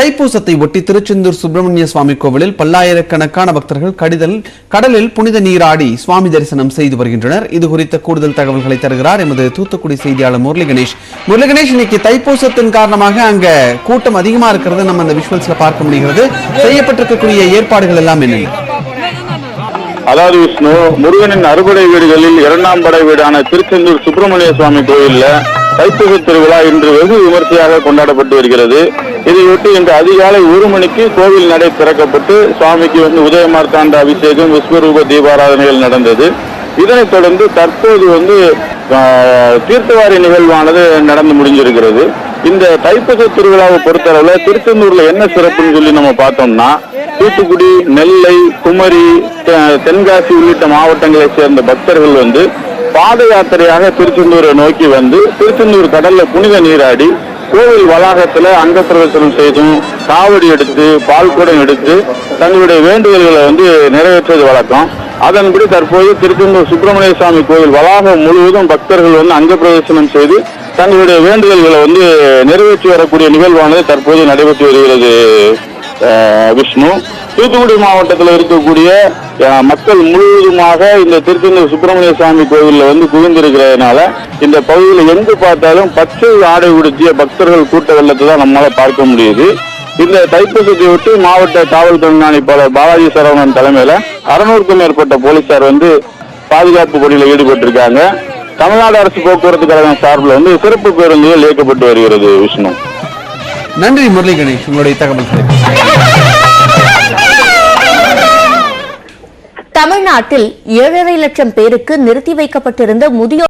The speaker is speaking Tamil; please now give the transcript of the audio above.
தைப்பூசத்தை ஒட்டி திருச்செந்தூர் சுப்பிரமணிய சுவாமி கோவிலில் பல்லாயிரக்கணக்கான பக்தர்கள் கடலில் புனித நீராடி சுவாமி தரிசனம் செய்து வருகின்றனர். இது குறித்த கூடுதல் தகவல்களை தருகிறார் எமது தூத்துக்குடி செய்தியாளர் முரளி கணேஷ். இன்னைக்கு தைப்பூசத்தின் காரணமாக அங்க கூட்டம் அதிகமா இருக்கிறது நம்ம அந்த விஷுவல்ஸ்ல பார்க்க முடிகிறது. செய்யப்பட்டிருக்கக்கூடிய ஏற்பாடுகள் எல்லாம் என்ன? அதாவது விஷ்ணு, முருகனின் அறுபடை வீடுகளில் இரண்டாம் படை வீடான திருச்செந்தூர் சுப்பிரமணிய சுவாமி கோயில்ல தைப்பூச திருவிழா இன்று வெகு விமர்சையாக கொண்டாடப்பட்டு வருகிறது. இதையொட்டி இன்று அதிகாலை 1 மணிக்கு கோவில் நடை திறக்கப்பட்டு சுவாமிக்கு உதயமார்த்தாண்ட அபிஷேகம், விஸ்வரூப தீபாராதனைகள் நடந்தது. இதனைத் தொடர்ந்து தற்போது தீர்த்தவாரி நிகழ்வானது நடந்து முடிஞ்சிருக்கிறது. இந்த தைப்பூச திருவிழாவை பொறுத்தளவுல திருச்செந்தூர்ல என்ன சிறப்புன்னு சொல்லி நம்ம பார்த்தோம்னா, தூத்துக்குடி, நெல்லை, குமரி, தென்காசி உள்ளிட்ட மாவட்டங்களை சேர்ந்த பக்தர்கள் பாத யாத்திரையாக திருச்செந்தூரை நோக்கி திருச்செந்தூர் கடல்ல புனித நீராடி கோவில் வளாகத்துல அங்க பிரதர்சனம் செய்தும் காவடி எடுத்து பால்குடம் எடுத்து தங்களுடைய வேண்டுதல்களை நிறைவேற்றுவது வழக்கம். அதன்படி தற்போது திருச்செந்தூர் சுப்பிரமணிய சுவாமி கோவில் வளாகம் முழுவதும் பக்தர்கள் அங்க பிரதர்சனம் செய்து தங்களுடைய வேண்டுதல்களை நிறைவேற்றி வரக்கூடிய நிகழ்வானது தற்போது நடைபெற்று வருகிறது. விஷ்ணு, தூத்துக்குடி மாவட்டத்தில் இருக்கக்கூடிய மக்கள் முழுவதுமாக இந்த திருச்செந்தூர் சுப்பிரமணிய சுவாமி கோவிலில் குவிந்திருக்கிறதுனால இந்த பகுதியில் எங்கு பார்த்தாலும் பச்சை ஆடை உடுத்திய பக்தர்கள் கூட்ட வெள்ளத்தை தான் நம்மளால பார்க்க முடியுது. இந்த தைப்பூசத்தை ஒட்டி மாவட்ட காவல் கண்காணிப்பாளர் பாலாஜி சரவணன் தலைமையில 600க்கும் மேற்பட்ட போலீசார் பாதுகாப்பு பணியில் ஈடுபட்டிருக்காங்க. தமிழ்நாடு அரசு போக்குவரத்து கழகம் சார்பில் சிறப்பு பேருந்துகள் இயக்கப்பட்டு வருகிறது. விஷ்ணு, நன்றி முரளி கணேஷ், உங்களுடைய தகவல்களை. தமிழ்நாட்டில் 7.5 லட்சம் பேருக்கு நிறுத்தி வைக்கப்பட்டிருந்த முதியோர்